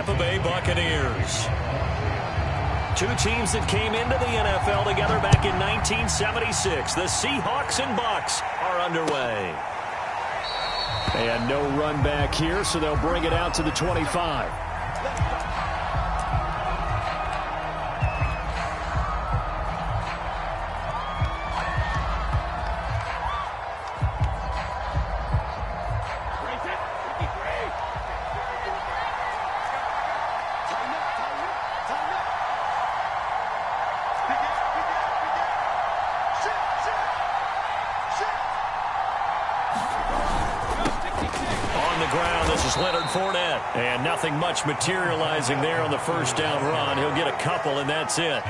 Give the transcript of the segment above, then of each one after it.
Tampa Bay Buccaneers. Two teams that came into the NFL together back in 1976. The Seahawks and Bucs are underway. And no run back here, so they'll bring it out to the 25. And nothing much materializing there on the first down run. He'll get a couple, and that's it.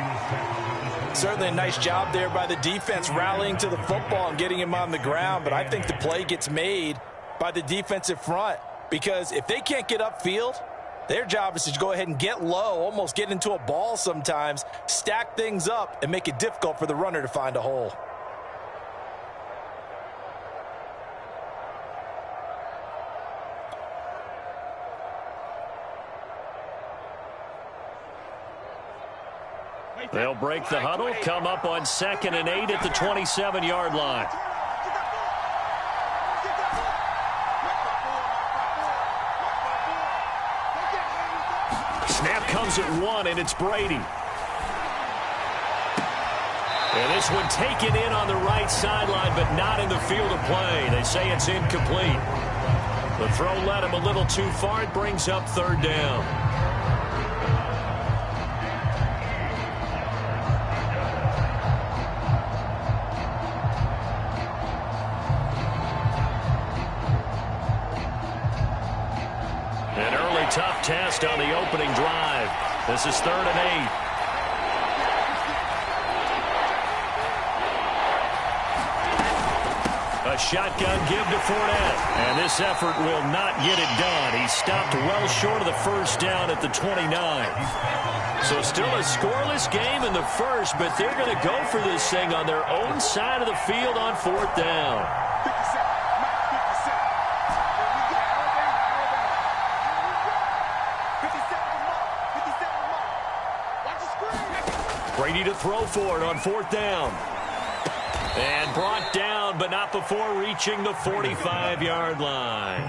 Certainly a nice job there by the defense rallying to the football and getting him on the ground. But I think the play gets made by the defensive front, because if they can't get upfield, their job is to go ahead and get low, almost get into a ball sometimes, stack things up, and make it difficult for the runner to find a hole. They'll break the huddle, come up on 2nd and 8 at the 27-yard line. Snap comes at 1, and it's Brady. And this one taken in on the right sideline, but not in the field of play. They say it's incomplete. The throw led him a little too far. It brings up 3rd down. Tough test on the opening drive. This is 3rd and 8. A shotgun give to Fournette. And this effort will not get it done. He stopped well short of the first down at the 29. So still a scoreless game in the first, but they're going to go for this thing on their own side of the field on 4th down. Brady to throw for it on 4th down. And brought down, but not before reaching the 45-yard line.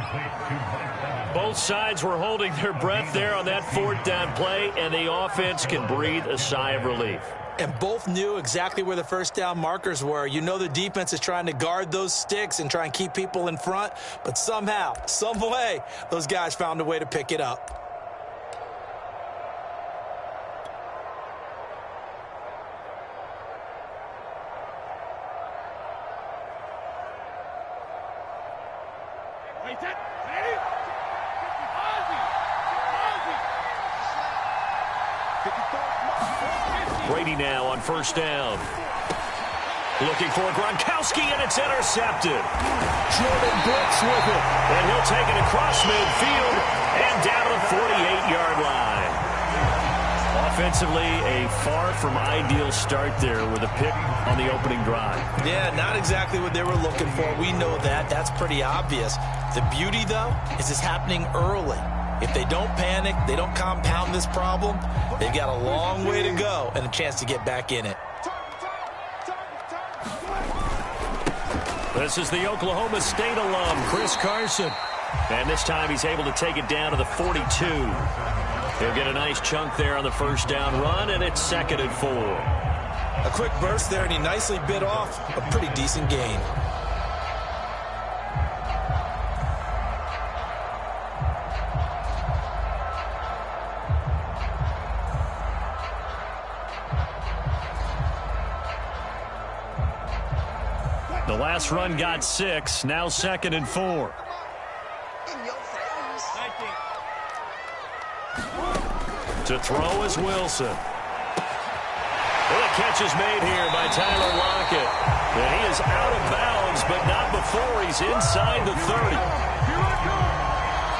Both sides were holding their breath there on that 4th down play, and the offense can breathe a sigh of relief. And both knew exactly where the first down markers were. You know the defense is trying to guard those sticks and try and keep people in front, but somehow, some way, those guys found a way to pick it up. Brady now on 1st down. Looking for Gronkowski, and it's intercepted. Jordan Brooks with it. And he'll take it across midfield and down to the 48-yard line. Offensively, a far from ideal start there with a pick on the opening drive. Yeah, not exactly what they were looking for. We know that. That's pretty obvious. The beauty, though, is it's happening early. If they don't panic, they don't compound this problem, they've got a long way to go and a chance to get back in it. This is the Oklahoma State alum, Chris Carson. And this time he's able to take it down to the 42. He'll get a nice chunk there on the first down run, and it's 2nd and 4. A quick burst there, and he nicely bit off a pretty decent gain. The last run got 6, now 2nd and 4. To throw is Wilson. Well, the catch is made here by Tyler Lockett. And he is out of bounds, but not before he's inside the 30.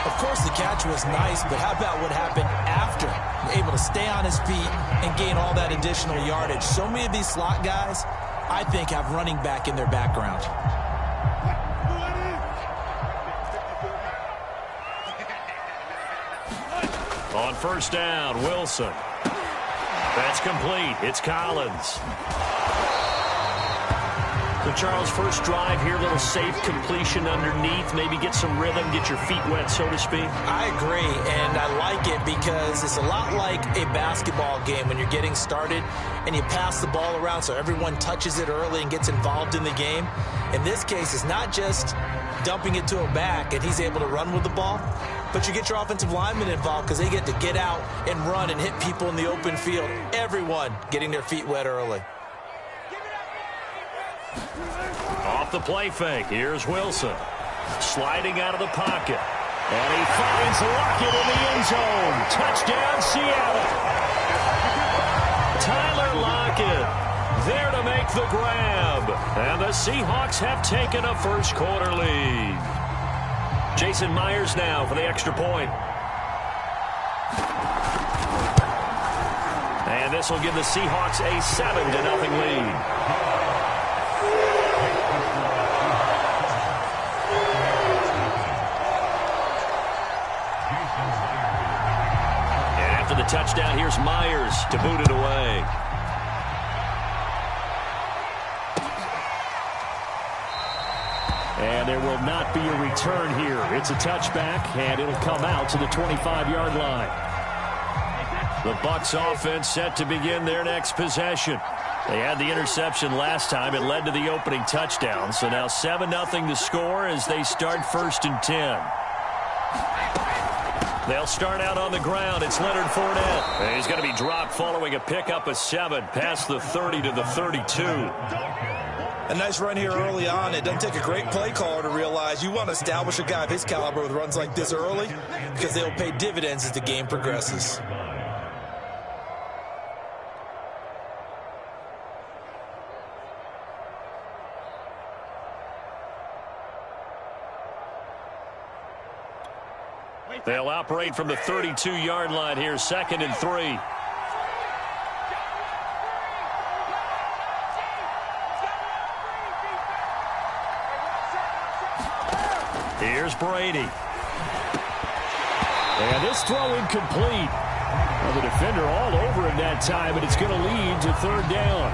Of course, the catch was nice, but how about what happened after? Able to stay on his feet and gain all that additional yardage. So many of these slot guys, I think, have running back in their background. On On first down, Wilson. That's complete. It's Collins. So, Charles, first drive here, a little safe completion underneath. Maybe get some rhythm, get your feet wet, so to speak. I agree, and I like it because it's a lot like a basketball game when you're getting started and you pass the ball around so everyone touches it early and gets involved in the game. In this case, it's not just dumping it to a back and he's able to run with the ball, but you get your offensive linemen involved because they get to get out and run and hit people in the open field. Everyone getting their feet wet early. Off the play fake, here's Wilson. Sliding out of the pocket. And he finds Lockett in the end zone. Touchdown, Seattle. Tyler Lockett there to make the grab. And the Seahawks have taken a first quarter lead. Jason Myers now for the extra point. And this will give the Seahawks a 7-0 lead. The touchdown, here's Myers to boot it away. And there will not be a return here. It's a touchback, and it'll come out to the 25-yard line. The Bucs offense set to begin their next possession. They had the interception last time. It led to the opening touchdown. So now 7-0 to score as they start 1st and 10. They'll start out on the ground. It's Leonard Fournette. And he's going to be dropped following a pickup of 7 past the 30 to the 32. A nice run here early on. It doesn't take a great play caller to realize you want to establish a guy of his caliber with runs like this early because they'll pay dividends as the game progresses. They'll operate from the 32-yard line here, 2nd and 3. Here's Brady. And this throw incomplete. Well, the defender all over him that time, and it's going to lead to 3rd down.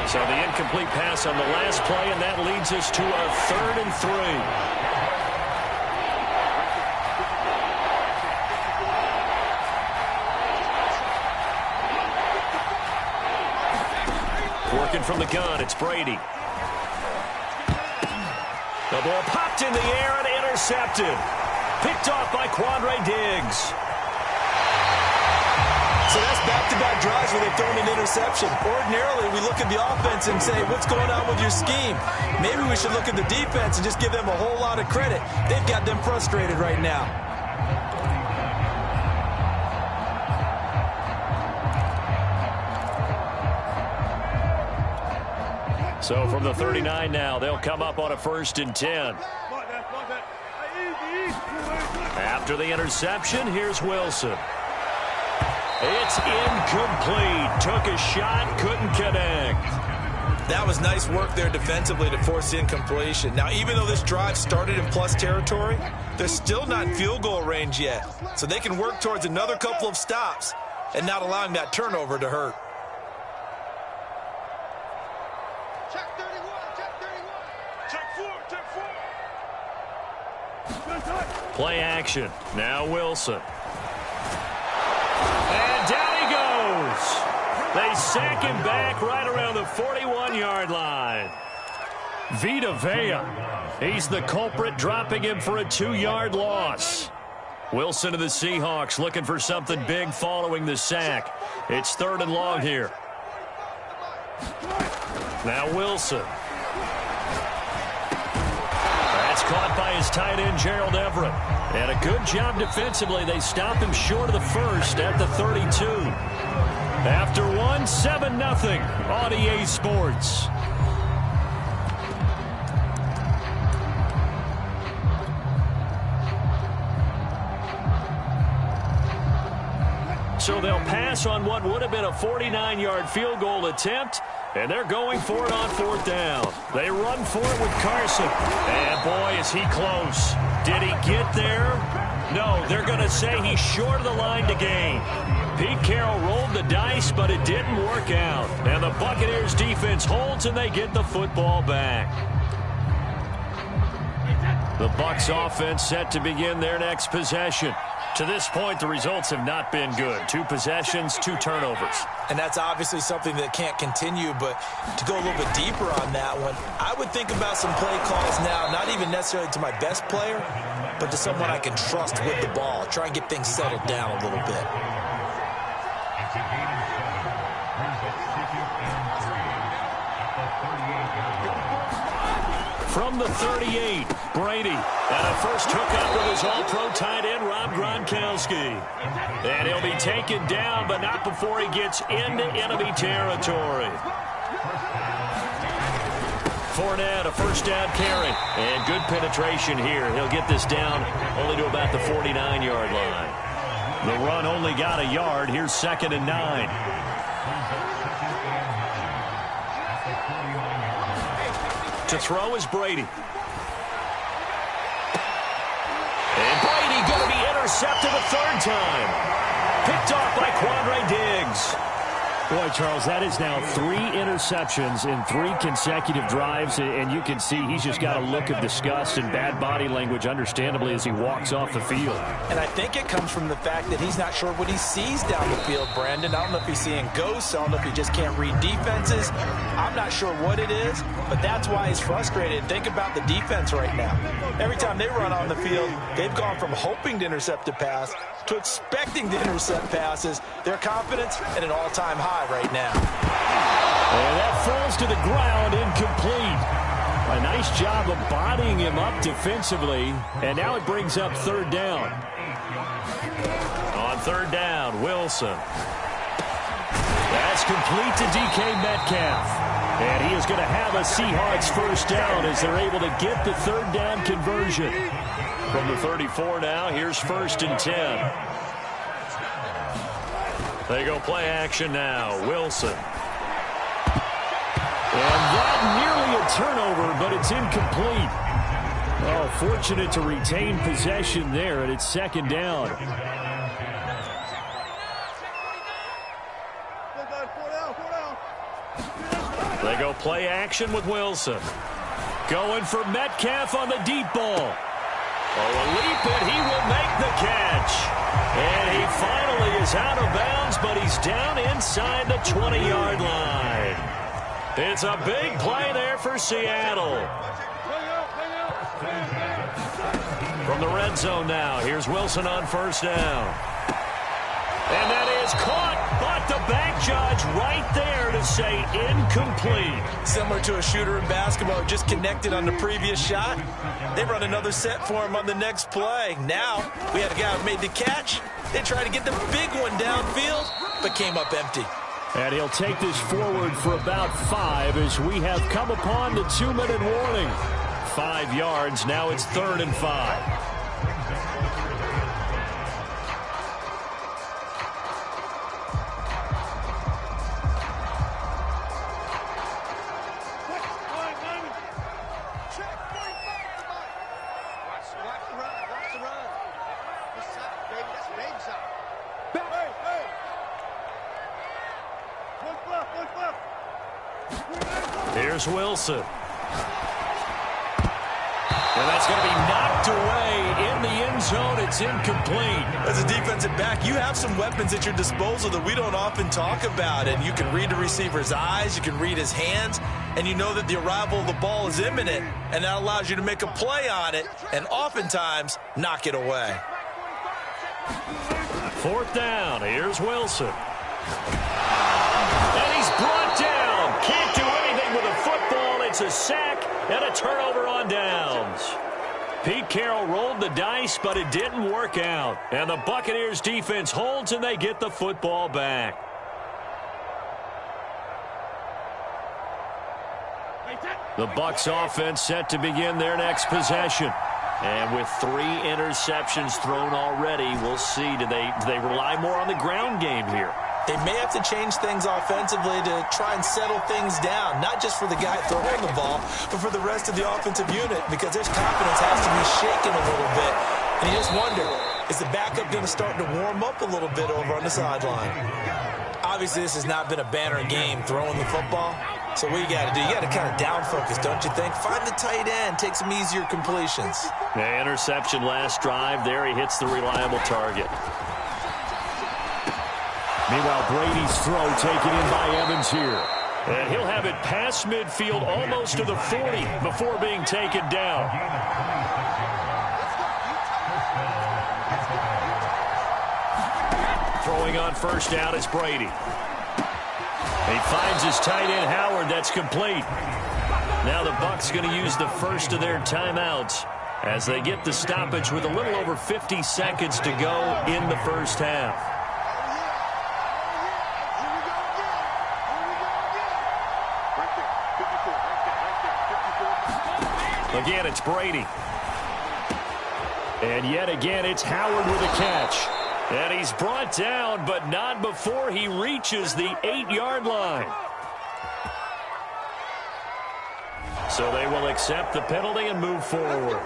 So the incomplete pass on the last play, and that leads us to a 3rd and 3. Working from the gun, it's Brady. The ball popped in the air and intercepted. Picked off by Quandre Diggs. So that's back-to-back drives where they've thrown an interception. Ordinarily, we look at the offense and say, what's going on with your scheme? Maybe we should look at the defense and just give them a whole lot of credit. They've got them frustrated right now. So from the 39 now, they'll come up on a 1st and 10. After the interception, here's Wilson. It's incomplete. Took a shot, couldn't connect. That was nice work there defensively to force incompletion. Now, even though this drive started in plus territory, they're still not in field goal range yet. So they can work towards another couple of stops and not allowing that turnover to hurt. Play action. Now Wilson. And down he goes. They sack him back right around the 41-yard line. Vita Vea. He's the culprit, dropping him for a 2-yard loss. Wilson of the Seahawks looking for something big following the sack. It's 3rd and long here. Now Wilson. That's caught by his tight end, Gerald Everett. And a good job defensively. They stop him short of the 1st at the 32. After 7-0 on EA Sports. So they'll pass on what would have been a 49-yard field goal attempt, and they're going for it on 4th down. They run for it with Carson. And boy, is he close. Did he get there? No, they're going to say he's short of the line to gain. Pete Carroll rolled the dice, but it didn't work out. And the Buccaneers defense holds, and they get the football back. The Bucs offense set to begin their next possession. To this point, the results have not been good. 2 possessions, 2 turnovers. And that's obviously something that can't continue, but to go a little bit deeper on that one, I would think about some play calls now, not even necessarily to my best player, but to someone I can trust with the ball. Try and get things settled down a little bit. From the 38, Brady. And a first hookup with his all-pro tight end, Rob Gronkowski. And he'll be taken down, but not before he gets into enemy territory. Fournette, a first down carry. And good penetration here. He'll get this down only to about the 49-yard line. The run only got a yard. Here's 2nd and 9. To throw is Brady. And Brady going to be intercepted a 3rd time. Picked off by Quandre Diggs. Boy, Charles, that is now 3 interceptions in 3 consecutive drives, and you can see he's just got a look of disgust and bad body language, understandably, as he walks off the field. And I think it comes from the fact that he's not sure what he sees down the field, Brandon. I don't know if he's seeing ghosts. I don't know if he just can't read defenses. I'm not sure what it is, but that's why he's frustrated. Think about the defense right now. Every time they run on the field, they've gone from hoping to intercept a pass to expecting to intercept passes. Their confidence at an all-time high right now. And that falls to the ground, incomplete. A nice job of bodying him up defensively, and now it brings up 3rd down. On 3rd down, Wilson. That's complete to DK Metcalf. And he is going to have a Seahawks first down as they're able to get the 3rd down conversion. From the 34 now, here's 1st and 10. They go play action now. Wilson. And that nearly a turnover, but it's incomplete. Oh, fortunate to retain possession there, and it's 2nd down. They go play action with Wilson. Going for Metcalf on the deep ball. Oh, a leap, and he will make the catch. And he finally is out of bounds, but he's down inside the 20-yard line. It's a big play there for Seattle. From the red zone now, here's Wilson on 1st down. And that is caught, but the back judge right there to say incomplete. Similar to a shooter in basketball, just connected on the previous shot. They run another set for him on the next play. Now, we had a guy who made the catch. They tried to get the big one downfield, but came up empty. And he'll take this forward for about 5 as we have come upon the 2-minute warning. 5 yards, now it's 3rd and 5. Here's Wilson. And that's going to be knocked away in the end zone. It's incomplete. As a defensive back, you have some weapons at your disposal that we don't often talk about. And you can read the receiver's eyes, you can read his hands, and you know that the arrival of the ball is imminent. And that allows you to make a play on it and oftentimes knock it away. 4th down. Here's Wilson. And he's brought down. Can't do anything with a football. It's a sack and a turnover on downs. Pete Carroll rolled the dice, but it didn't work out. And the Buccaneers defense holds, and they get the football back. The Bucs offense set to begin their next possession. And with 3 interceptions thrown already, we'll see. Do they rely more on the ground game here? They may have to change things offensively to try and settle things down, not just for the guy throwing the ball, but for the rest of the offensive unit, because their confidence has to be shaken a little bit. And you just wonder, Is the backup going to start to warm up a little bit over on the sideline? Obviously, this has not been a banner game throwing the football. So what you got to do, you got to kind of down focus, don't you think? Find the tight end, take some easier completions. The interception last drive. There he hits the reliable target. Meanwhile, Brady's throw taken in by Evans here. And he'll have it past midfield almost to the 40 before being taken down. Throwing on first down is Brady. He finds his tight end, Howard. That's complete. Now the Bucs going to use the first of their timeouts as they get the stoppage with a little over 50 seconds to go in the first half. Again, it's Brady. And yet again, it's Howard with a catch. And he's brought down, but not before he reaches the 8-yard line. So they will accept the penalty and move forward.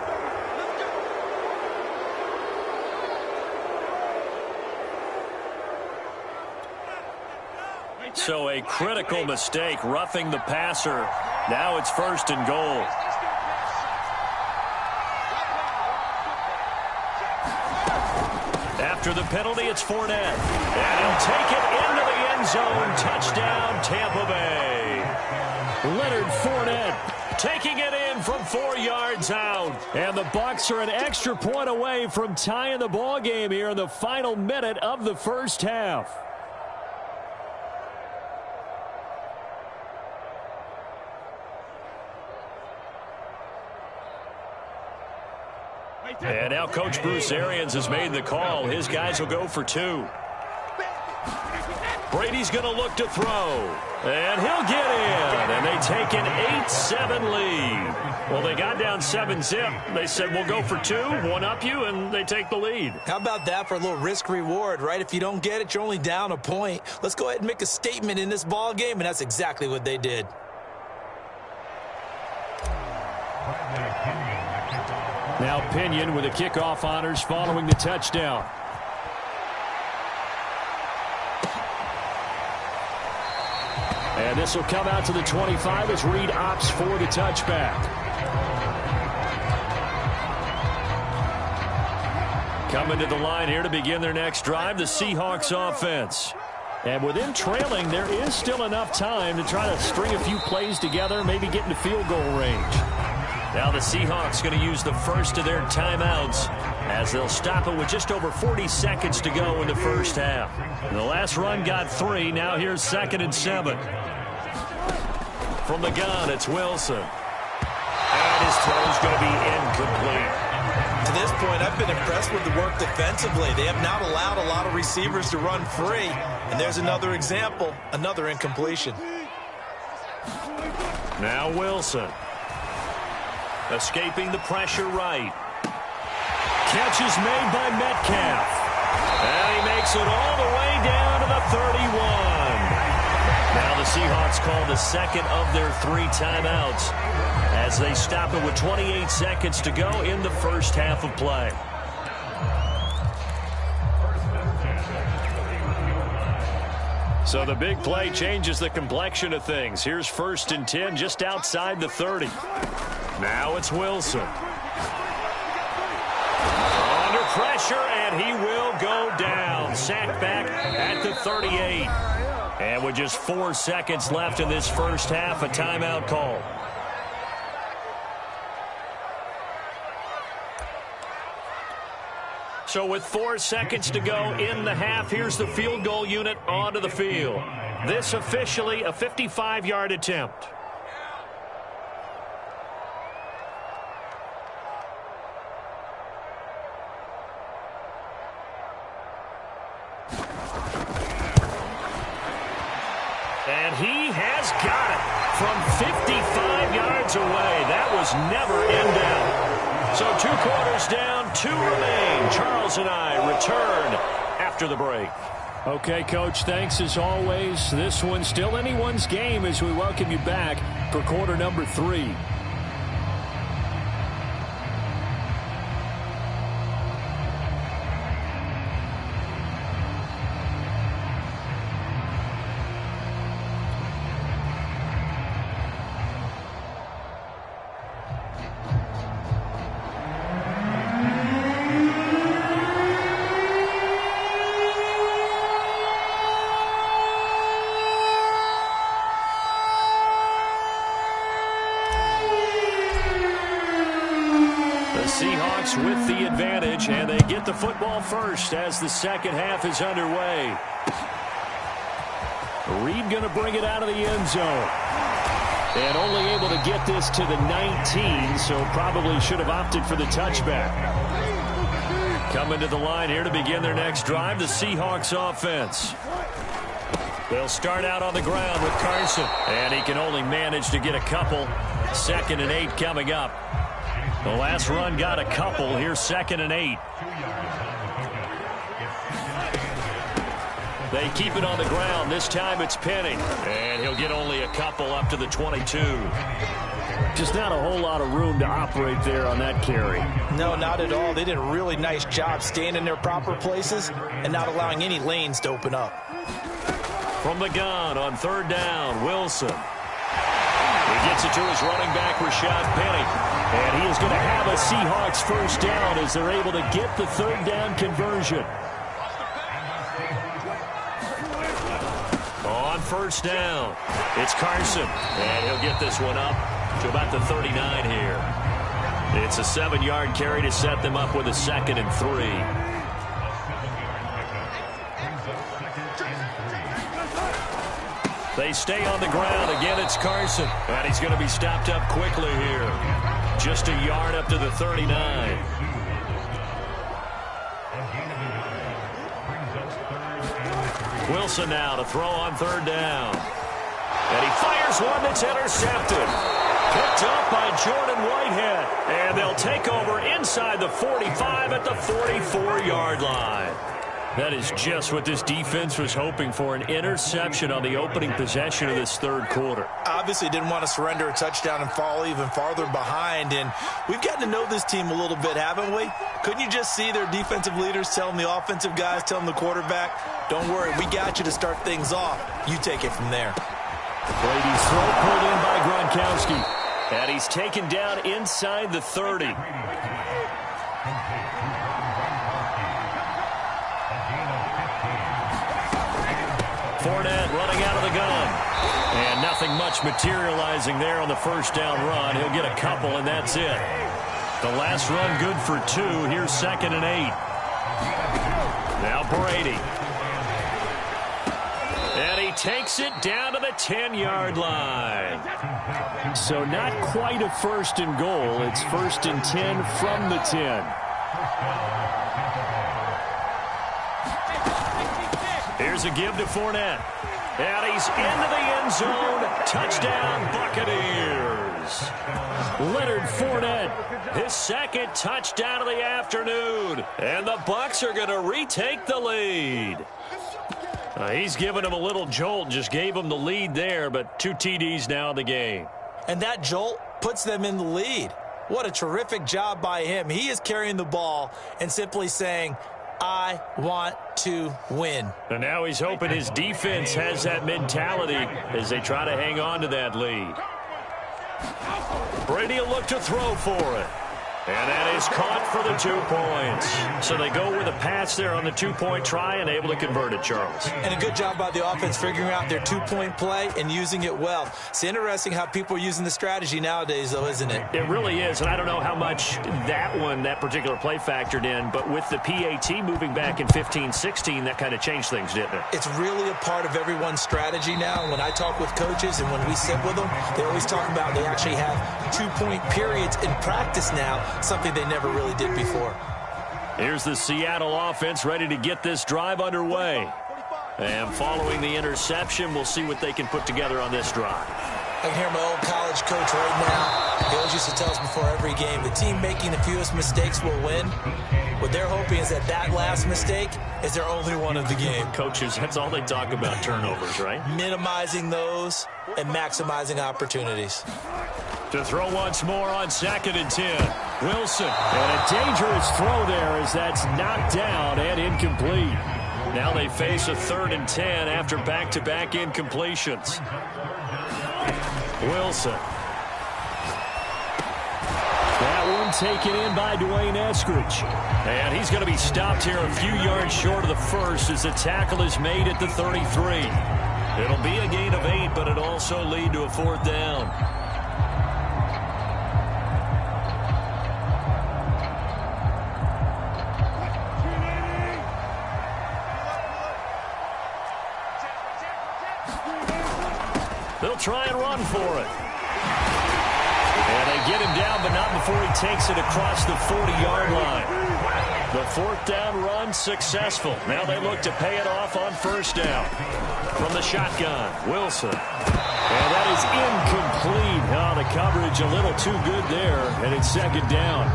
So a critical mistake, roughing the passer. Now it's first and goal. After the penalty, it's Fournette. And he'll take it into the end zone. Touchdown, Tampa Bay. Leonard Fournette taking it in from 4 yards out. And the Bucs are an extra point away from tying the ball game here in the final minute of the first half. And now Coach Bruce Arians has made the call. His guys will go for 2. Brady's going to look to throw. And he'll get in. And they take an 8-7 lead. Well, they got down 7-zip. They said, we'll go for 2, one up you, and they take the lead. How about that for a little risk-reward, right? If you don't get it, you're only down a point. Let's go ahead and make a statement in this ball game, and that's exactly what they did. Now Pinion with the kickoff honors following the touchdown. And this will come out to the 25 as Reed opts for the touchback. Coming to the line here to begin their next drive, the Seahawks offense. And with them trailing, there is still enough time to try to string a few plays together, maybe get into field goal range. Now the Seahawks going to use the first of their timeouts as they'll stop it with just over 40 seconds to go in the first half. And the last run got 3. Now here's 2nd and 7. From the gun, it's Wilson. And his throw's going to be incomplete. To this point, I've been impressed with the work defensively. They have not allowed a lot of receivers to run free. And there's another example, another incompletion. Now Wilson. Escaping the pressure right. Catch is made by Metcalf. And he makes it all the way down to the 31. Now the Seahawks call the second of their 3 timeouts as they stop it with 28 seconds to go in the first half of play. So the big play changes the complexion of things. Here's 1st and 10 just outside the 30. Now it's Wilson. Under pressure, and he will go down. Sacked back at the 38. And with just 4 seconds left in this first half, a timeout call. So with 4 seconds to go in the half, here's the field goal unit onto the field. This officially a 55-yard attempt. And he has got it from 55 yards away. That was never in doubt. So 2 quarters down, 2 remain. Charles and I return after the break. Okay, Coach, thanks as always. This one's still anyone's game as we welcome you back for quarter number 3. Seahawks with the advantage, and they get the football first as the second half is underway. Reed going to bring it out of the end zone. And only able to get this to the 19, so probably should have opted for the touchback. Coming to the line here to begin their next drive, the Seahawks offense. They'll start out on the ground with Carson, and he can only manage to get a couple. 2nd and 8 coming up. The last run got a couple. Here's 2nd and 8. They keep it on the ground. This time it's Penny. And he'll get only a couple up to the 22. Just not a whole lot of room to operate there on that carry. No, not at all. They did a really nice job staying in their proper places and not allowing any lanes to open up. From the gun on 3rd down, Wilson. He gets it to his running back, Rashad Penny. And he is going to have a Seahawks first down as they're able to get the 3rd down conversion. On 1st down, it's Carson. And he'll get this one up to about the 39 here. It's a 7-yard carry to set them up with a 2nd and 3. They stay on the ground. Again, it's Carson. And he's going to be stopped up quickly here. Just a yard up to the 39. Wilson now to throw on 3rd down. And he fires one that's intercepted. Picked up by Jordan Whitehead. And they'll take over inside the 45 at the 44-yard line. That is just what this defense was hoping for, an interception on the opening possession of this 3rd quarter. Obviously didn't want to surrender a touchdown and fall even farther behind, and we've gotten to know this team a little bit, haven't we? Couldn't you just see their defensive leaders telling the offensive guys, telling the quarterback, don't worry, we got you to start things off. You take it from there. Brady's throw pulled in by Gronkowski, and he's taken down inside the 30. Fournette running out of the gun. And nothing much materializing there on the 1st down run. He'll get a couple, and that's it. The last run good for 2. Here's 2nd and 8. Now Brady. And he takes it down to the 10-yard line. So not quite a 1st and goal. It's 1st and 10 from the 10. Here's a give to Fournette. And he's into the end zone. Touchdown, Buccaneers. Leonard Fournette, his 2nd touchdown of the afternoon. And the Bucs are going to retake the lead. He's given him a little jolt, just gave him the lead there, but 2 TDs now in the game. And that jolt puts them in the lead. What a terrific job by him. He is carrying the ball and simply saying, I want to win. And now he's hoping his defense has that mentality as they try to hang on to that lead. Brady will look to throw for it. And that is caught for the 2 points. So they go with a pass there on the 2-point try and able to convert it, Charles. And a good job by the offense figuring out their 2-point play and using it well. It's interesting how people are using the strategy nowadays, though, isn't it? It really is, and I don't know how much that particular play factored in, but with the PAT moving back in 15-16, that kind of changed things, didn't it? It's really a part of everyone's strategy now. When I talk with coaches and when we sit with them, they always talk about they actually have 2-point periods in practice now, something they never really did before. Here's the Seattle offense ready to get this drive underway. And following the interception, we'll see what they can put together on this drive. I can hear my old college coach right now. He always used to tell us before every game, the team making the fewest mistakes will win. What they're hoping is that last mistake is their only one of the game. Coaches, that's all they talk about, turnovers, right? Minimizing those and maximizing opportunities. To throw once more on 2nd and 10. Wilson. And a dangerous throw there as that's knocked down and incomplete. Now they face a 3rd and 10 after back-to-back incompletions. Wilson. That one taken in by Dwayne Eskridge. And he's going to be stopped here a few yards short of the 1st as the tackle is made at the 33. It'll be a gain of 8, but it'll also lead to a 4th down. They'll try and run for it. And they get him down, but not before he takes it across the 40-yard line. The fourth down run successful. Now they look to pay it off on first down. From the shotgun, Wilson. And that is incomplete. Oh, the coverage a little too good there, and it's second down.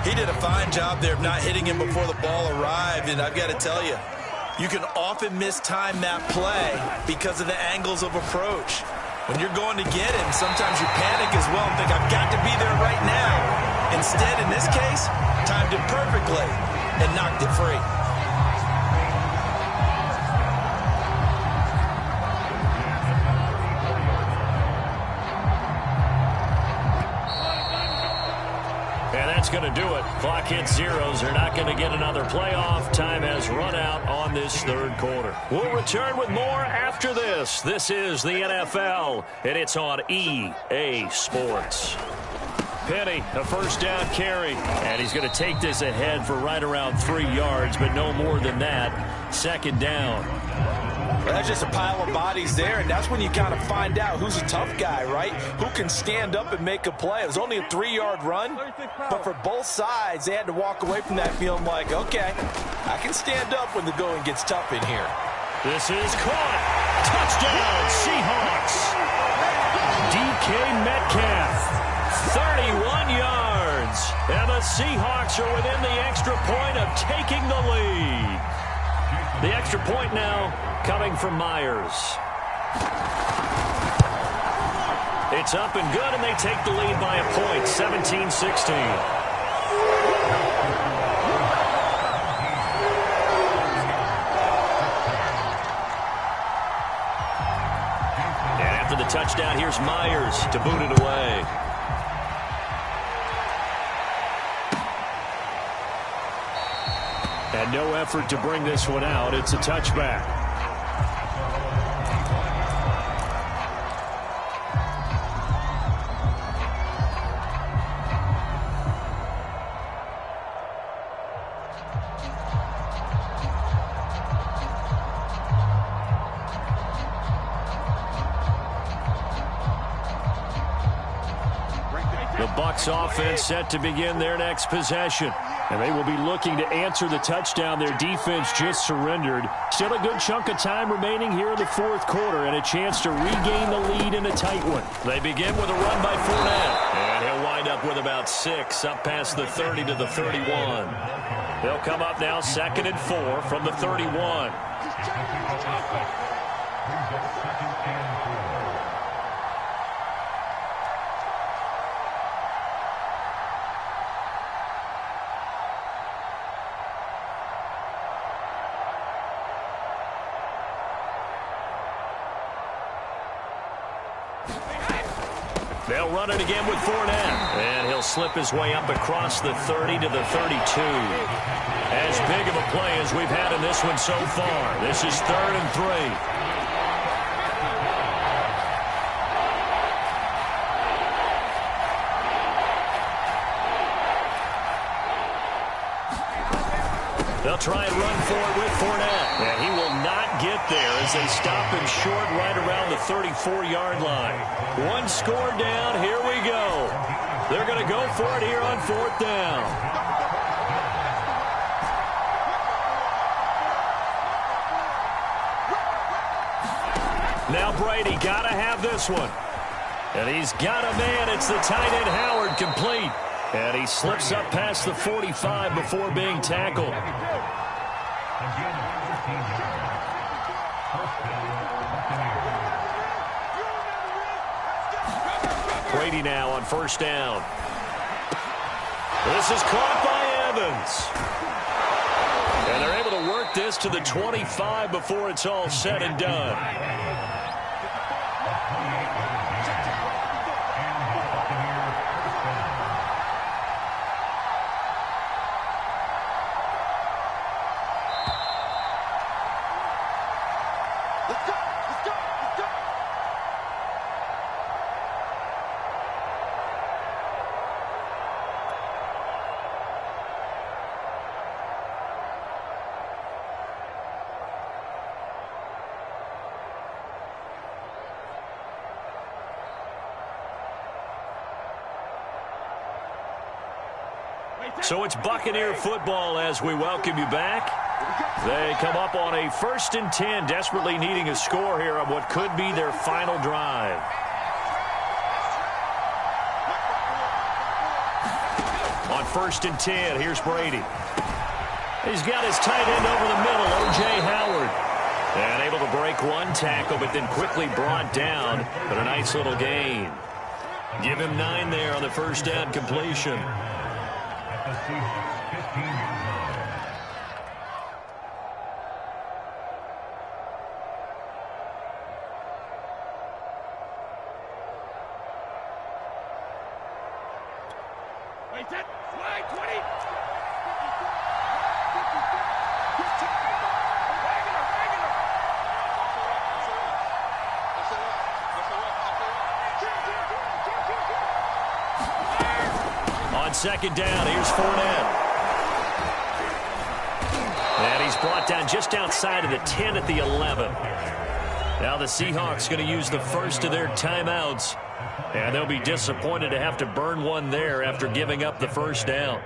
He did a fine job there of not hitting him before the ball arrived, and I've got to tell you, you can often mistime that play because of the angles of approach. When you're going to get him, sometimes you panic as well and think, I've got to be there right now. Instead, in this case, timed it perfectly and knocked it free. And that's going to do it. Clock hits zeros. They're not going to get another playoff. Time has run out on this third quarter. We'll return with more after this. This is the NFL, and it's on EA Sports. Penny, a first down carry, and he's going to take this ahead for right around 3 yards, but no more than that. Second down. Well, that's just a pile of bodies there, and that's when you kind of find out who's a tough guy, right? Who can stand up and make a play. It was only a 3-yard run, but for both sides, they had to walk away from that feeling like, okay, I can stand up when the going gets tough in here. This is caught. Touchdown, Seahawks. DK Metcalf. 31 yards. And the Seahawks are within the extra point of taking the lead. The extra point now coming from Myers. It's up and good, and they take the lead by a point, 17-16. And after the touchdown, here's Myers to boot it away. And no effort to bring this one out. It's a touchback. The Bucs offense set to begin their next possession. And they will be looking to answer the touchdown their defense just surrendered. Still a good chunk of time remaining here in the fourth quarter and a chance to regain the lead in a tight one. They begin with a run by Fournette. And he'll wind up with about 6 up past the 30 to the 31. They'll come up now 2nd and 4 from the 31. They'll run it again with Fournette. And he'll slip his way up across the 30 to the 32. As big of a play as we've had in this one so far. This is 3rd and 3. They'll try and run for it with Fournette. And he will not get there as they stop him short right around the 34-yard line. One score down. Here we go. They're going to go for it here on 4th down. Now Brady got to have this one. And he's got a man. It's the tight end Howard, complete. And he slips up past the 45 before being tackled. Brady now on 1st down. This is caught by Evans. And they're able to work this to the 25 before it's all said and done. So it's Buccaneer football as we welcome you back. They come up on a 1st and 10, desperately needing a score here on what could be their final drive. On 1st and 10, here's Brady. He's got his tight end over the middle, O.J. Howard. And able to break one tackle, but then quickly brought down. But a nice little gain. Give him 9 there on the first down completion. On 2nd down, here's Fournette. And he's brought down just outside of the 10 at the 11. Now the Seahawks going to use the first of their timeouts. And they'll be disappointed to have to burn one there after giving up the first down.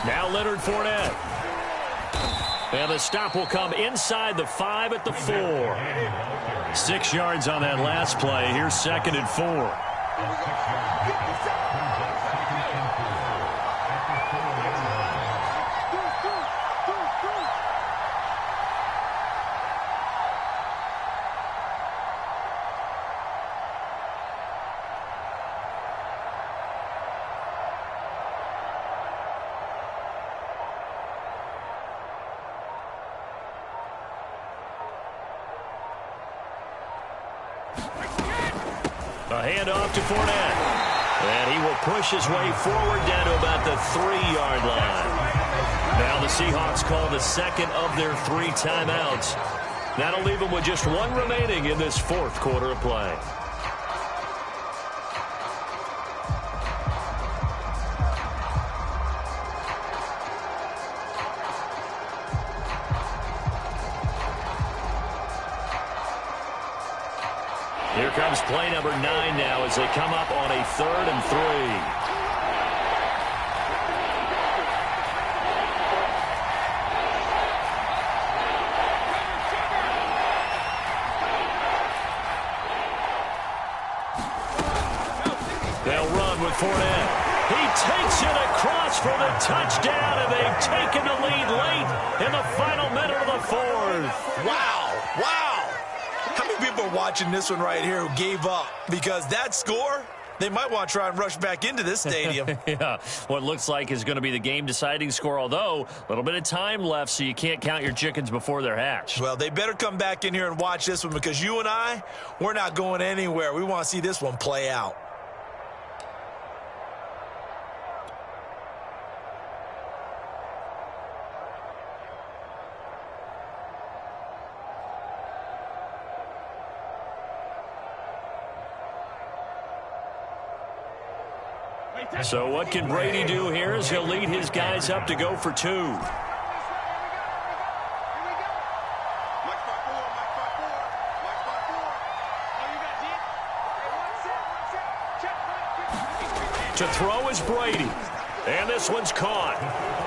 Now Leonard Fournette. And the stop will come inside the 5 at the 4. 6 yards on that last play. Here's 2nd and 4. A handoff to Fournette. And he will push his way forward down to about the 3-yard line. Now the Seahawks call the 2nd of their 3 timeouts. That'll leave them with just 1 remaining in this 4th quarter of play. Here comes play number 9 now as they come up on a 3rd and 3. They'll run with Fournette. He takes it across for the touchdown, and they've taken the lead late in the final minute of the 4th. Wow. Wow. How many people are watching this one right here who gave up? Because that score, they might want to try and rush back into this stadium. Yeah, what looks like is going to be the game-deciding score, although a little bit of time left, so you can't count your chickens before they're hatched. Well, they better come back in here and watch this one because you and I, we're not going anywhere. We want to see this one play out. So what can Brady do here as he'll lead his guys up to go for 2. To throw is Brady. And this one's caught.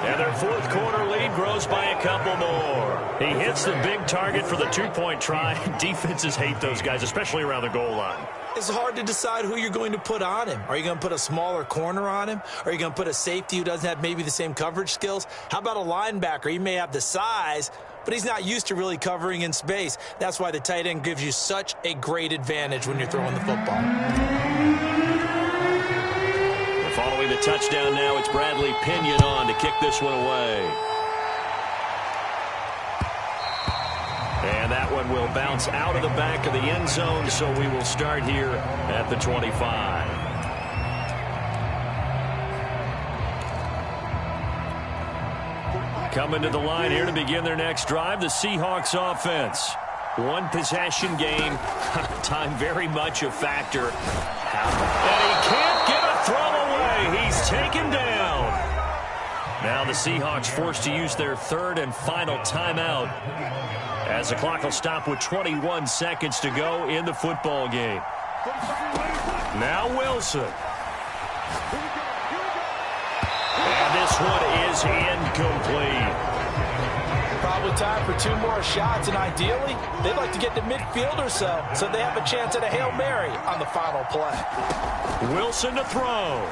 And their 4th quarter lead grows by a couple more. He hits the big target for the 2-point try. Defenses hate those guys, especially around the goal line. It's hard to decide who you're going to put on him. Are you going to put a smaller corner on him? Are you going to put a safety who doesn't have maybe the same coverage skills? How about a linebacker? He may have the size, but he's not used to really covering in space. That's why the tight end gives you such a great advantage when you're throwing the football. Following the touchdown now, it's Bradley Pinion on to kick this one away. And that one will bounce out of the back of the end zone, so we will start here at the 25. Coming to the line here to begin their next drive, the Seahawks offense. 1 possession game, time very much a factor. And he can't get a throw away. He's taken down. Now the Seahawks forced to use their third and final timeout as the clock will stop with 21 seconds to go in the football game. Now Wilson. And this one is incomplete. Probably time for 2 more shots, and ideally, they'd like to get to midfield or so they have a chance at a Hail Mary on the final play. Wilson to throw.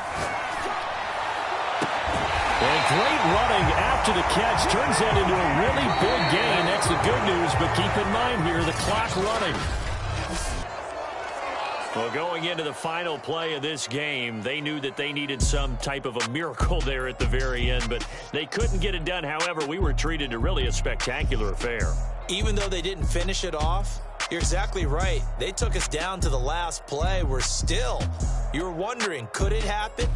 And great running after the catch turns that into a really big gain. That's the good news, but keep in mind here, the clock running. Well, going into the final play of this game, they knew that they needed some type of a miracle there at the very end, but they couldn't get it done. However, we were treated to really a spectacular affair. Even though they didn't finish it off, you're exactly right. They took us down to the last play. We're still, you're wondering, could it happen?